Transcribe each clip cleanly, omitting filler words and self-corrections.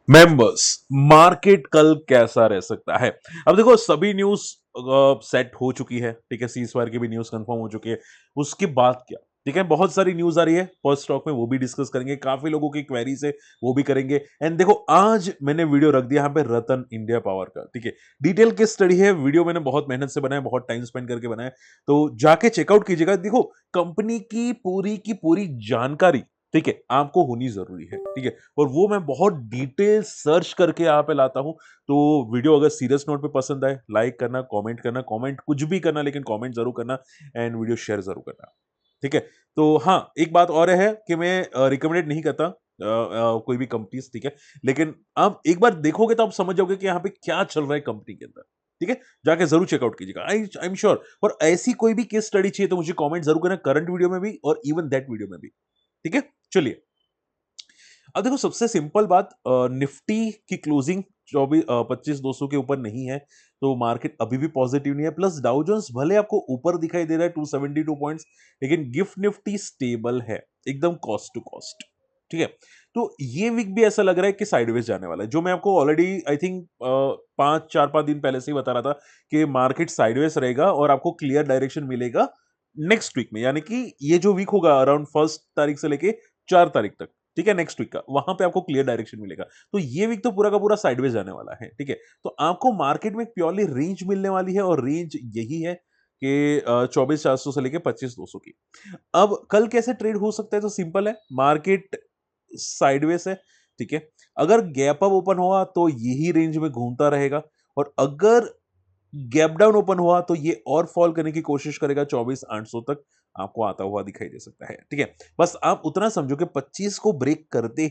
Members, market कल कैसा रह सकता है? अब देखो सभी न्यूज सेट हो चुकी है, ठीक है, सीज फायर की भी न्यूज कंफर्म हो चुकी है। उसके बाद क्या, ठीक है, बहुत सारी न्यूज आ रही है फर्स्ट स्टॉक में, वो भी डिस्कस करेंगे, काफी लोगों की क्वेरीज है, वो भी करेंगे। एंड देखो आज मैंने वीडियो रख दिया यहाँ पे रतन इंडिया पावर का, ठीक है, डिटेल की स्टडी है, वीडियो मैंने बहुत मेहनत से बनाया, बहुत टाइम स्पेंड करके बनाया, तो जाके चेकआउट कीजिएगा। देखो कंपनी की पूरी जानकारी, ठीक है, आपको होनी जरूरी है, ठीक है, और वो मैं बहुत डिटेल सर्च करके यहाँ पे लाता हूं। तो वीडियो अगर सीरियस नोट पे पसंद आए, लाइक करना, कमेंट करना, कमेंट कुछ भी करना, लेकिन कमेंट जरूर करना, एंड वीडियो शेयर जरूर करना, ठीक है। तो हाँ, एक बात और है कि मैं रिकमेंडेड नहीं करता कोई भी कंपनीज, ठीक है, लेकिन आप एक बार देखोगे तो आप समझ जाओगे कि यहाँ पे क्या चल रहा है कंपनी के अंदर, ठीक है। जाके जरूर चेकआउट कीजिएगा, आई एम श्योर। और ऐसी कोई भी केस स्टडी चाहिए तो मुझे कमेंट जरूर करना, करंट वीडियो में भी और इवन दैट वीडियो में भी, ठीक है। चलिए, अब देखो सबसे सिंपल बात, निफ्टी की क्लोजिंग 25,200 के ऊपर नहीं है, तो मार्केट अभी भी पॉजिटिव नहीं है। प्लस डाउ जोन्स भले आपको ऊपर दिखाई दे रहा है 272 पॉइंट्स, लेकिन गिफ्ट निफ्टी स्टेबल है, एकदम कॉस्ट टू कॉस्ट, ठीक है। तो ये वीक भी ऐसा लग रहा है कि साइडवेज जाने वाला है, जो मैं आपको ऑलरेडी आई थिंक 5 दिन पहले से ही बता रहा था कि मार्केट साइडवेज रहेगा और आपको क्लियर डायरेक्शन मिलेगा नेक्स्ट वीक में, यानी कि ये जो वीक होगा अराउंड 1 तारीख से लेके 4 तारीख तक, ठीक है, नेक्स्ट वीक का, वहां पे आपको क्लियर डायरेक्शन मिलेगा। तो ये वीक तो पूरा का पूरा साइडवेज जाने वाला है, ठीक है। तो आपको मार्केट में प्योरली रेंज मिलने वाली है, और रेंज यही है कि 24,400 से लेके 25,200 की। अब कल कैसे ट्रेड हो सकता है, तो सिंपल है, मार्केट साइडवेज है, ठीक है। अगर गैप अप ओपन हुआ तो यही रेंज में घूमता रहेगा, और अगर गैप डाउन ओपन हुआ तो ये और फॉल करने की कोशिश करेगा, 24,800 तक आपको आता हुआ दिखाई दे सकता है, ठीक है। बस आप उतना समझो कि 25 को ब्रेक करते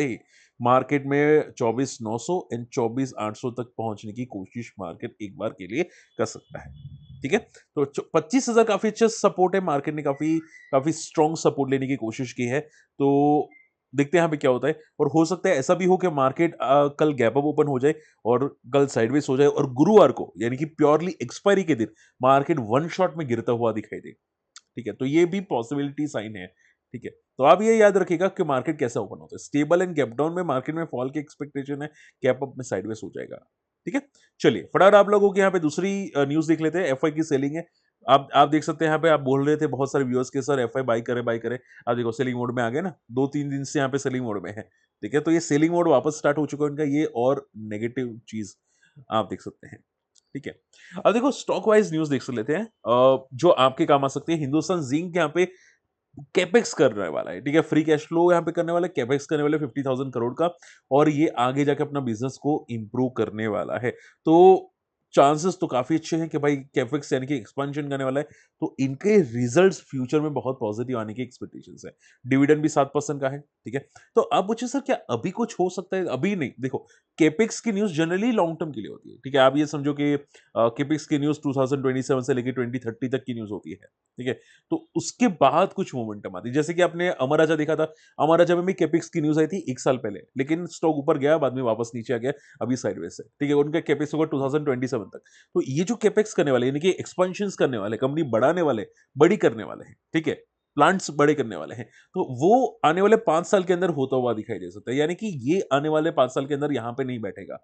ही मार्केट में 24,900 एंड 24,800 तक पहुंचने की कोशिश मार्केट एक बार के लिए कर सकता है, ठीक है। तो 25,000 काफी अच्छा सपोर्ट है, मार्केट ने काफी काफी स्ट्रॉन्ग सपोर्ट लेने की कोशिश की है। तो देखते हैं यहाँ पे क्या होता है, और हो सकता है ऐसा भी हो कि मार्केट कल गैप अप ओपन हो जाए और कल साइडवेज हो जाए, और गुरुवार को यानी कि प्योरली एक्सपायरी के दिन मार्केट वन शॉट में गिरता हुआ दिखाई दे, ठीक है। तो ये भी पॉसिबिलिटी साइन है, ठीक है। तो आप ये याद रखिएगा कि मार्केट कैसा ओपन होता है, स्टेबल एंड गैप डाउन में मार्केट में फॉल की एक्सपेक्टेशन है, गैप अप में साइडवेज हो जाएगा, ठीक है। चलिए फटाफट आप लोगों के यहाँ पे दूसरी न्यूज देख लेते हैं, एफआई की सेलिंग है। आप देख सकते हैं यहाँ पे, आप बोल रहे थे बहुत सारे व्यूअर्स के, सर एफआई बाई करें बाई करें। आप देखो सेलिंग मोड में आ गए ना, 2-3 दिन से यहाँ पे सेलिंग मोड में है, ठीक है। तो ये सेलिंग मोड वापस स्टार्ट हो चुका है इनका, ये और नेगेटिव चीज आप देख सकते हैं, ठीक है। अब देखो स्टॉक वाइज न्यूज देख लेते हैं, जो आपके काम आ सकती है। हिंदुस्तान जिंक यहाँ पे कैपेक्स करने वाला है, ठीक है, फ्री कैश फ्लो यहाँ पे करने वाला है, कैपेक्स करने वाले 50,000 करोड़ का, और ये आगे जाके अपना बिजनेस को इंप्रूव करने वाला है। तो चांसेस तो काफी अच्छे हैं कि भाई कैपेक्स यानी कि एक्सपेंशन करने वाला है, तो इनके रिजल्ट्स फ्यूचर में बहुत पॉजिटिव आने की एक्सपेक्टेशंस है। डिविडेंड भी 7% का है, ठीक है। तो अब पूछे सर क्या अभी कुछ हो सकता है? अभी नहीं, देखो केपेक्स की न्यूज जनरली लॉन्ग टर्म के लिए होती है, ठीक है। आप ये समझो कि केपेक्स की न्यूज 2027 से लेकर 2030 तक की न्यूज होती है, ठीक है। तो उसके बाद कुछ मोमेंटम आती है, जैसे कि आपने अमर राजा देखा था, अमर राजा में भी कैपेक्स की न्यूज आई थी 1 साल पहले, लेकिन स्टॉक ऊपर गया, बाद में वापस नीचे आ गया, अभी साइडवेज है, ठीक है। उनका कैपेक्स होगा 2027 तक। तो ये जो कैपेक्स करने वाले यानी कि एक्सपेंशन करने वाले, कंपनी बढ़ाने वाले, बड़ी करने वाले हैं, ठीक है, प्लांट्स बड़े करने वाले हैं, तो वो आने वाले 5 साल के अंदर होता हुआ दिखाई दे सकता है, यानी कि ये आने वाले 5 साल के अंदर यहाँ पे नहीं बैठेगा,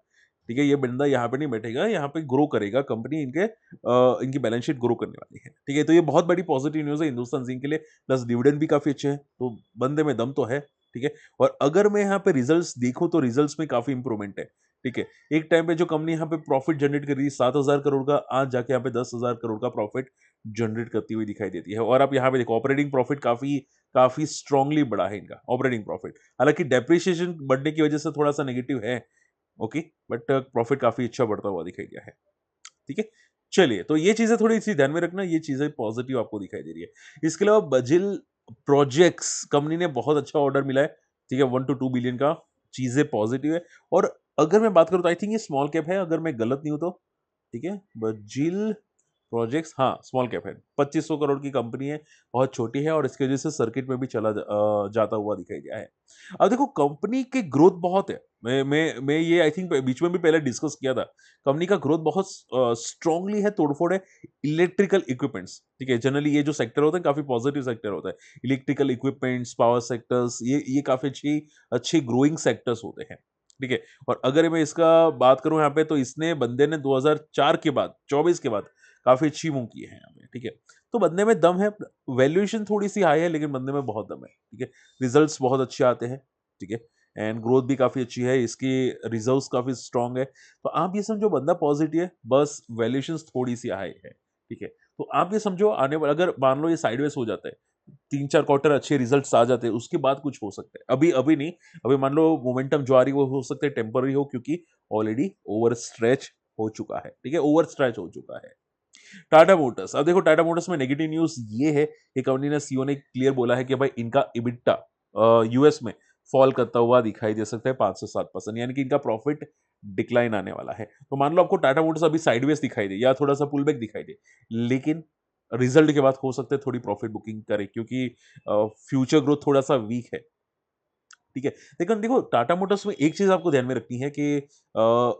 ठीक है। ये बंदा यहाँ पे नहीं बैठेगा, यहाँ पे ग्रो करेगा कंपनी, इनकी बैलेंस शीट ग्रो करने वाली है, ठीक है। तो ये बहुत बड़ी पॉजिटिव न्यूज़ है हिंदुस्तान जिंक के लिए, प्लस डिविडेंड भी काफ़ी अच्छे हैं, तो बंदे में दम तो है, ठीक है। और अगर मैं यहाँ पे रिजल्ट्स देखूँ तो रिजल्ट्स में काफ़ी इंप्रूवमेंट है, ठीक है। एक टाइम पे जो कंपनी यहाँ पे प्रॉफिट जनरेट कर रही है 7,000 करोड़ का, आज जाके यहाँ पे 10,000 करोड़ का प्रॉफिट जनरेट करती हुई दिखाई देती है। और आप यहाँ पे देखो ऑपरेटिंग प्रॉफिट काफ़ी काफ़ी स्ट्रांगली बढ़ा है इनका ऑपरेटिंग प्रॉफिट, हालांकि डेप्रिसिएशन बढ़ने की वजह से थोड़ा सा नेगेटिव है, ओके, बट प्रॉफिट काफ़ी अच्छा बढ़ता हुआ दिखाई दिया है, ठीक है। चलिए, तो ये चीज़ें थोड़ी-सी ध्यान में रखना, ये चीज़ें पॉज़िटिव आपको दिखाई दे रही है। इसके अलावा बजिल प्रोजेक्ट्स कंपनी ने बहुत अच्छा ऑर्डर मिला है, ठीक है, 1 टू 2 बिलियन का, चीज़ें पॉज़िटिव है। और अगर मैं बात करूँ तो आई थिंक ये स्मॉल कैप है, अगर मैं गलत नहीं हूँ तो, ठीक है। बजिल प्रोजेक्ट्स, हाँ, स्मॉल कैप है, 2500 करोड़ की कंपनी है, बहुत छोटी है, और इसकी वजह से सर्किट में भी जाता हुआ दिखाई दिया है। अब देखो कंपनी की ग्रोथ बहुत है, मैं ये आई थिंक बीच में भी पहले डिस्कस किया था। कंपनी का ग्रोथ बहुत स्ट्रांगली है, तोड़फोड़ है इलेक्ट्रिकल इक्विपमेंट्स, ठीक है? जनरली ये जो सेक्टर होता है काफ़ी पॉजिटिव सेक्टर होता है। इलेक्ट्रिकल इक्विपमेंट्स, पावर सेक्टर्स ये काफ़ी अच्छी ग्रोइंग सेक्टर्स होते हैं, ठीक है? और अगर मैं इसका बात करूँ यहाँ पे तो इसने बंदे ने 2004 के बाद 24 के बाद काफ़ी अच्छी मूव की है यहाँ पे, ठीक है? तो बंदे में दम है, वैल्यूएशन थोड़ी-सी हाई है लेकिन बंदे में बहुत दम है, ठीक है? रिजल्ट्स बहुत अच्छे आते हैं, ठीक है? एंड ग्रोथ भी काफ़ी अच्छी है, इसकी रिजर्व्स काफ़ी स्ट्रॉन्ग है। तो आप ये समझो बंदा पॉजिटिव है, बस वैल्यूएशंस थोड़ी-सी हाई है, ठीक है? तो आप ये समझो आने वाला अगर मान लो ये साइडवेज हो जाता है, 3-4 क्वार्टर अच्छे रिजल्ट्स आ जाते हैं, उसके बाद कुछ हो सकता है। अभी अभी नहीं, अभी मान लो मोमेंटम जो आ रही है वो हो सकता है टेम्पररी हो क्योंकि ऑलरेडी ओवर स्ट्रेच हो चुका है, ठीक है? ओवर स्ट्रेच हो चुका है। टाटा मोटर्स, अब देखो टाटा मोटर्स में नेगेटिव न्यूज़ ये है कि कंपनी ने सीईओ ने क्लियर बोला है कि भाई इनका इबिट्डा यूएस में फॉल करता हुआ दिखाई दे सकता है 5 से 7% यानी कि इनका प्रॉफिट डिक्लाइन आने वाला है। तो मान लो आपको टाटा मोटर्स अभी साइडवेज दिखाई दे या थोड़ा-सा पुल बैक दिखाई दे, लेकिन रिजल्ट के बाद हो सकता है थोड़ी प्रॉफिट बुकिंग करे क्योंकि फ्यूचर ग्रोथ थोड़ा-सा वीक है। ठीक है। लेकिन देखो टाटा मोटर्स में एक चीज़ आपको ध्यान में रखनी है कि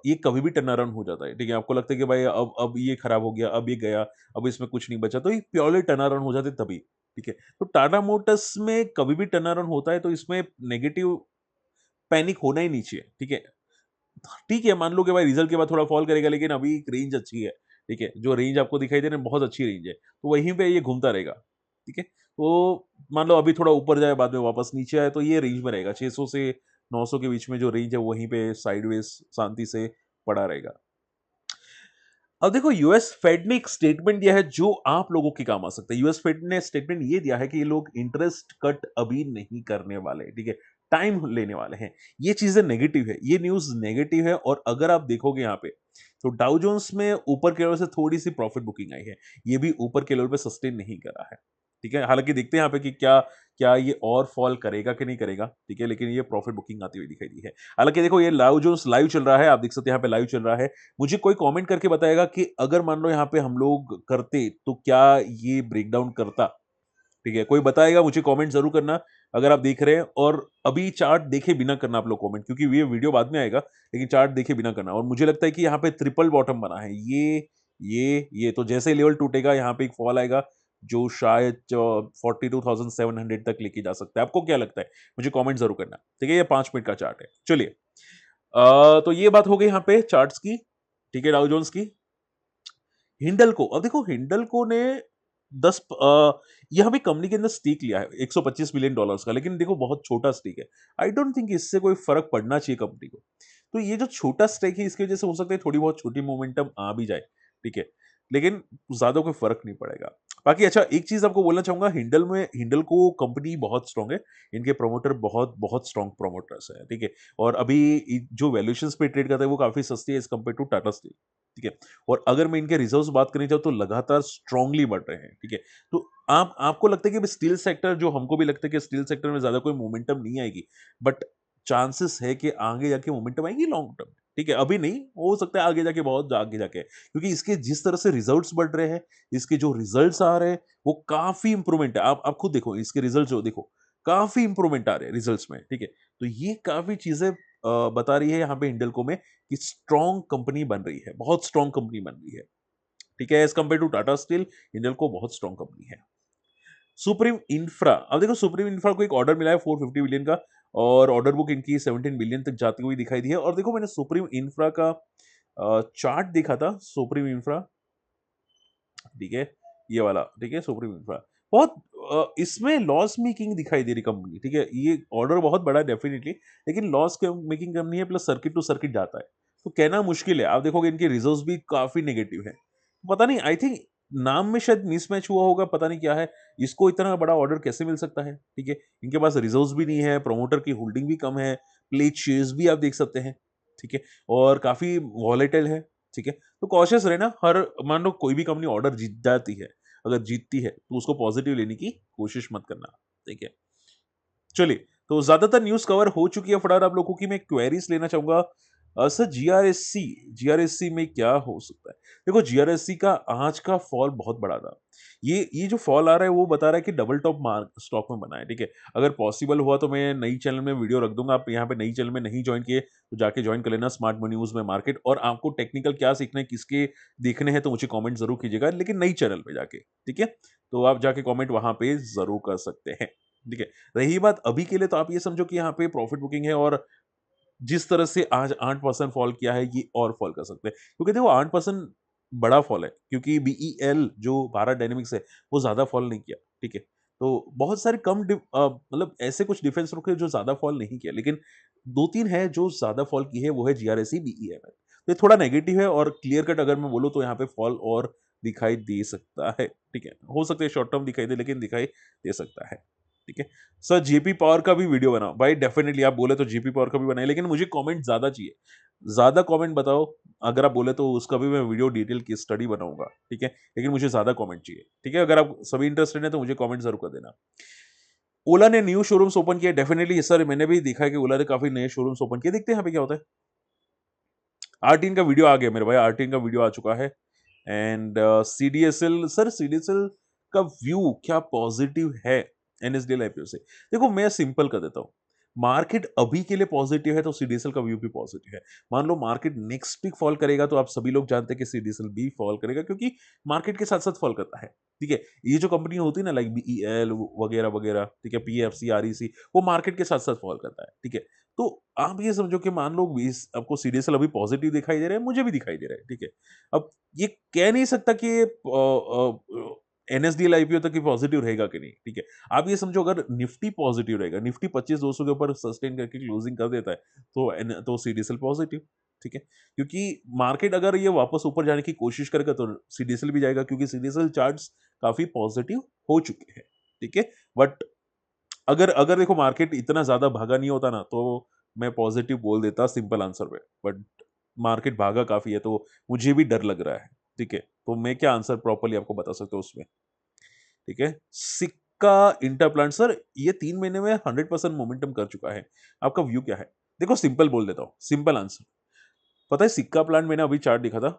ये कभी भी टर्न अराउंड हो जाता है, ठीक है? आपको लगता है कि भाई अब ये खराब हो गया, अब ये गया, अब इसमें कुछ नहीं बचा, तो ये प्योरली टर्न अराउंड हो जाते तभी, ठीक है? तो टाटा मोटर्स में कभी भी टर्न अराउंड होता है तो इसमें नेगेटिव पैनिक होना ही नहीं चाहिए, ठीक है? ठीक है, मान लो कि भाई रिजल्ट के बाद थोड़ा फॉल करेगा लेकिन अभी एक रेंज अच्छी है, ठीक है? जो रेंज आपको दिखाई दे रहा है बहुत अच्छी रेंज है, तो वहीं पे ये घूमता रहेगा, ठीक है? तो मान लो अभी थोड़ा ऊपर जाए बाद में वापस नीचे आए तो ये रेंज में रहेगा 600 से 900 के बीच में जो रेंज है वहीं पे साइडवेज शांति से पड़ा रहेगा। अब देखो यूएस फेड ने एक स्टेटमेंट दिया है जो आप लोगों के काम आ सकता है। यूएस फेड ने स्टेटमेंट ये दिया है कि ये लोग इंटरेस्ट कट अभी नहीं करने वाले, ठीक है? टाइम लेने वाले हैं। ये चीज़ें नेगेटिव है, ये न्यूज़ नेगेटिव है और अगर आप देखोगे यहाँ पे, तो डाउ जोन्स में ऊपर के लेवल से थोड़ी-सी प्रॉफिट बुकिंग आई है। ये भी ऊपर के लेवल पे सस्टेन नहीं करा है, ठीक है? हालाँकि देखते हैं यहाँ पे कि क्या क्या ये और फॉल करेगा कि नहीं करेगा, ठीक है? लेकिन ये प्रॉफिट बुकिंग आती हुई दिखाई दी है। हालाँकि देखो ये डाउ जोन्स लाइव चल रहा है, आप देख सकते हैं यहाँ पे लाइव चल रहा है। मुझे कोई कमेंट करके बताएगा कि अगर मान लो यहाँ पे हम लोग करते तो क्या ये ब्रेकडाउन करता? ठीक है, कोई बताएगा मुझे कमेंट ज़रूर करना अगर आप देख रहे हैं और अभी चार्ट देखे बिना करना आप लोग कमेंट क्योंकि ये वीडियो बाद में आएगा, लेकिन चार्ट देखे बिना करना और मुझे लगता है कि यहाँ पे ट्रिपल बॉटम बना है। ये तो जैसे ही लेवल टूटेगा यहाँ पे एक फॉल आएगा जो शायद 42,700 तक लेके जा सकता है। आपको क्या लगता है? मुझे कमेंट ज़रूर करना। ठीक है, ये 5 मिनट का चार्ट है। चलिए तो ये बात हो गई यहाँ पे चार्ट्स की, ठीक है, डाउ जोन्स की। हिंडल्को, अब देखो हिंडल्को ने 10 यहाँ भी कंपनी के अंदर स्टेक लिया है 125 मिलियन डॉलर्स का, लेकिन देखो बहुत छोटा स्टेक है। आई डोंट थिंक इससे कोई फर्क पड़ना चाहिए कंपनी को। तो ये जो छोटा स्टेक है इसकी वजह से हो सकता है थोड़ी बहुत छोटी मोमेंटम आ भी जाए, ठीक है, लेकिन ज्यादा कोई फर्क नहीं पड़ेगा। बाकी अच्छा एक चीज आपको बोलना चाहूंगा, हिंडल्को कंपनी बहुत स्ट्रांग है, इनके प्रमोटर बहुत बहुत स्ट्रांग प्रमोटर्स है, ठीक है, और अभी जो वैल्यूएशंस पे ट्रेड करता है वो काफी सस्ती है as compare to Tata steel, ठीक है, और अगर मैं इनके रिजर्व्स बात करनी चाहूँ तो लगातार स्ट्रांगली बढ़ रहे हैं, ठीक है। तो आप आपको लगता है कि स्टील सेक्टर, जो हमको भी लगता है कि स्टील सेक्टर में ज्यादा कोई मोमेंटम नहीं आएगी, बट चांसेस है कि आगे जाके मोमेंटम आएगी लॉन्ग टर्म, ठीक है, अभी नहीं हो सकता है आगे जाके, बहुत आगे जाके, क्योंकि इसके जिस तरह से रिजल्ट्स बढ़ रहे हैं, इसके जो रिजल्ट्स आ रहे हैं वो काफी इंप्रूवमेंट है। आप खुद देखो इसके रिजल्ट जो देखो, काफी इंप्रूवमेंट आ रहे हैं रिजल्ट्स में, ठीक है। तो ये काफी चीजें बता रही है यहाँ पे हिंडल्को में कि स्ट्रॉन्ग कंपनी बन रही है, बहुत स्ट्रॉन्ग कंपनी बन रही है, ठीक है, as compare to Tata steel Hindalco बहुत स्ट्रॉन्ग कंपनी है। सुप्रीम इंफ्रा, अब देखो सुप्रीम इंफ्रा को एक ऑर्डर मिला है 450 बिलियन का और ऑर्डर बुक इनकी 17 बिलियन तक जाती हुई दिखाई दी है। और देखो मैंने सुप्रीम इंफ्रा का चार्ट देखा था, सुप्रीम इंफ्रा, ठीक है, ये वाला, ठीक है, सुप्रीम इंफ्रा बहुत इसमें लॉस मेकिंग दिखाई दे रही कंपनी, ठीक है, ये ऑर्डर बहुत बड़ा है डेफिनेटली, लेकिन लॉस मेकिंग कंपनी है, प्लस सर्किट टू सर्किट जाता है, तो कहना मुश्किल है। आप देखोगे इनके रिजर्व्स भी काफी नेगेटिव है, पता नहीं, आई थिंक नाम में शायद मिसमैच हुआ होगा, पता नहीं क्या है, इसको इतना बड़ा ऑर्डर कैसे मिल सकता है, ठीक है, इनके पास रिजर्व्स भी नहीं है, प्रमोटर की होल्डिंग भी कम है, प्लेट शेयर्स भी आप देख सकते हैं, ठीक है, और काफी वॉलेटाइल है, ठीक है, तो कॉशियस रहना। हर मान लो कोई भी कंपनी ऑर्डर जीत जाती है, अगर जीतती है तो उसको पॉजिटिव लेने की कोशिश मत करना, ठीक है। चलिए, तो ज्यादातर न्यूज कवर हो चुकी है, फटाफट आप लोगों की मैं क्वेरीज लेना चाहूंगा। सर जीआरएससी, जीआरएससी में क्या हो सकता है? देखो जीआरएससी का आज का फॉल बहुत बड़ा था, ये जो फॉल आ रहा है वो बता रहा है कि डबल टॉप मार्क स्टॉक में बना है, ठीक है। अगर पॉसिबल हुआ तो मैं नई चैनल में वीडियो रख दूंगा, आप यहाँ पे नई चैनल में नहीं ज्वाइन किए तो जाके ज्वाइन कर लेना, स्मार्ट मनी न्यूज में मार्केट। और आपको टेक्निकल क्या सीखना है, किसके देखने हैं, तो मुझे कमेंट जरूर कीजिएगा, लेकिन नई चैनल पे जाके, ठीक है। तो आप जाके कमेंट वहां पे जरूर कर सकते हैं, ठीक है। रही बात अभी के लिए, तो आप ये समझो कि यहाँ पे प्रॉफिट बुकिंग है, और जिस तरह से आज 8% फॉल किया है, ये और फॉल कर सकते हैं, क्योंकि देखो 8% बड़ा फॉल है, क्योंकि बीईएल जो भारत डायनेमिक्स है वो ज्यादा फॉल नहीं किया, ठीक है। तो बहुत सारे मतलब ऐसे कुछ डिफेंस रुके जो ज्यादा फॉल नहीं किया, लेकिन दो तीन है जो ज्यादा फॉल की है, वो है जीआरएसई, बीईएमएल। तो ये थोड़ा नेगेटिव है, और क्लियर कट अगर मैं बोलूँ तो यहाँ पे फॉल और दिखाई दे सकता है, ठीक है। हो सकता है शॉर्ट टर्म दिखाई दे, लेकिन दिखाई दे सकता है, ठीक है। सर जीपी पावर का भी वीडियो बनाओ भाई, डेफिनेटली आप बोले तो जीपी पावर का भी बनाए, लेकिन मुझे कमेंट ज्यादा चाहिए, ज्यादा कमेंट बताओ। अगर आप बोले तो उसका भी मैं वीडियो डिटेल की स्टडी बनाऊंगा, ठीक है। लेकिन मुझे ज्यादा कमेंट चाहिए, ठीक है। अगर आप सभी इंटरेस्टेड हैं तो मुझे कमेंट जरूर कर देना। ओला ने न्यू शोरूम्स ओपन किया, डेफिनेटली सर मैंने भी देखा है कि ओला ने काफी नए शोरूम्स ओपन किए, देखते हैं यहाँ पे क्या होता है। R13 का वीडियो आ गया मेरे भाई, R13 का वीडियो आ चुका है। एंड सीडीएसएल, सर सीडीएसएल का व्यू क्या पॉजिटिव है एनएसडीएल आईपीओ से? देखो मैं सिंपल कर देता हूँ, मार्केट अभी के लिए पॉजिटिव है तो सीडीएसएल का व्यू भी पॉजिटिव है। मान लो मार्केट नेक्स्ट वीक फॉल करेगा, तो आप सभी लोग जानते हैं कि सीडीएसएल भी फॉल करेगा, क्योंकि मार्केट के साथ साथ फॉल करता है, ठीक है। ये जो कंपनी होती है ना, लाइक बीईएल वगैरह वगैरह, ठीक है, पीएफसी, आरईसी, वो मार्केट के साथ साथ फॉल करता है, ठीक है। तो आप ये समझो कि मान लो 20 आपको सीडीएसएल अभी पॉजिटिव दिखाई दे रहा है, मुझे भी दिखाई दे रहा है, ठीक है। अब ये कह नहीं सकता कि एनएसडीएल आईपीओ तक ही पॉजिटिव रहेगा कि नहीं, ठीक है। आप ये समझो अगर निफ्टी पॉजिटिव रहेगा, निफ्टी 25,200 के ऊपर सस्टेन करके क्लोजिंग कर देता है, तो सीडीएसएल पॉजिटिव, ठीक है। क्योंकि मार्केट अगर ये वापस ऊपर जाने की कोशिश करेगा तो सीडीएसएल भी जाएगा, क्योंकि सीडीएसएल चार्ट्स काफी पॉजिटिव हो चुके हैं, ठीक है। बट अगर अगर देखो मार्केट इतना ज्यादा भागा नहीं होता ना, तो मैं पॉजिटिव बोल देता सिंपल आंसर पे। बट मार्केट भागा काफी है, तो मुझे भी डर लग रहा है, ठीक है। तो मैं क्या आंसर प्रॉपर्ली आपको बता सकता हूँ उसमें, ठीक है। सिक्का इंटरप्लांट, सर ये 3 महीने में 100% मोमेंटम कर चुका है, आपका व्यू क्या है? देखो सिंपल बोल देता हूँ, सिंपल आंसर। पता है सिक्का प्लांट मैंने अभी चार्ट देखा था,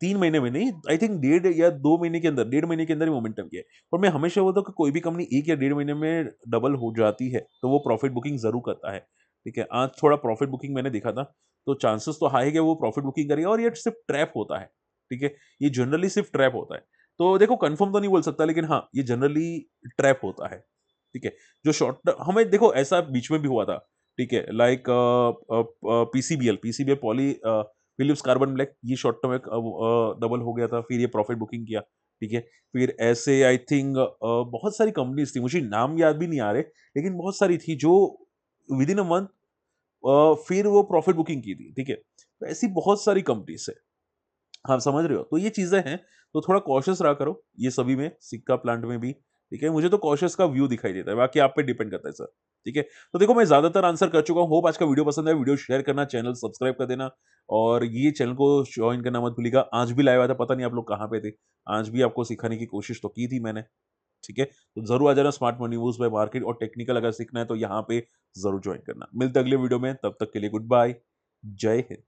3 महीने में नहीं, आई थिंक 1.5 या 2 महीने के अंदर, 1.5 महीने के अंदर ही मोमेंटम किया है। और मैं हमेशा बोलता हूँ कि कोई भी कंपनी 1 या 1.5 महीने में डबल हो जाती है तो वो प्रॉफिट बुकिंग जरूर करता है, ठीक है। आज थोड़ा प्रॉफिट बुकिंग मैंने देखा था, तो चांसेस तो हाई है कि वो प्रॉफिट बुकिंग करेगा, और ये सिर्फ ट्रैप होता है, ठीक है। ये जनरली सिर्फ ट्रैप होता है। तो देखो कंफर्म तो नहीं बोल सकता, लेकिन हाँ ये जनरली ट्रैप होता है, ठीक है। जो शॉर्ट हमें देखो ऐसा बीच में भी हुआ था, ठीक है, like PCBL, PCBL poly Phillips carbon black, ये शॉर्ट टर्म एक डबल हो गया था, फिर ये प्रॉफिट बुकिंग किया, ठीक है। फिर ऐसे आई थिंक बहुत सारी कंपनीज थी, मुझे नाम याद भी नहीं आ रहे, लेकिन बहुत सारी थी जो विद इन अ मंथ फिर वो प्रॉफिट बुकिंग की थी, ठीक है। तो ऐसी बहुत सारी कंपनीज है, आप समझ रहे हो। तो ये चीजें हैं, तो थोड़ा कॉशियस रहा करो ये सभी में, सिक्का प्लांट में भी, ठीक है। मुझे तो कॉशियस का व्यू दिखाई देता है, बाकी आप पे डिपेंड करता है सर, ठीक है। तो देखो मैं ज्यादातर आंसर कर चुका हूँ, होप आज का वीडियो पसंद है, वीडियो शेयर करना, चैनल सब्सक्राइब कर देना, और ये चैनल को ज्वाइन करना मत भूलिएगा। आज भी लाया हुआ था, पता नहीं आप लोग कहाँ पे थे, आज भी आपको सिखाने की कोशिश तो की थी मैंने, ठीक है। तो जरूर आ जाना smart money news bye market, और टेक्निकल अगर सीखना है तो यहाँ पे जरूर ज्वाइन करना। मिलते अगले वीडियो में, तब तक के लिए गुड बाय, जय हिंद।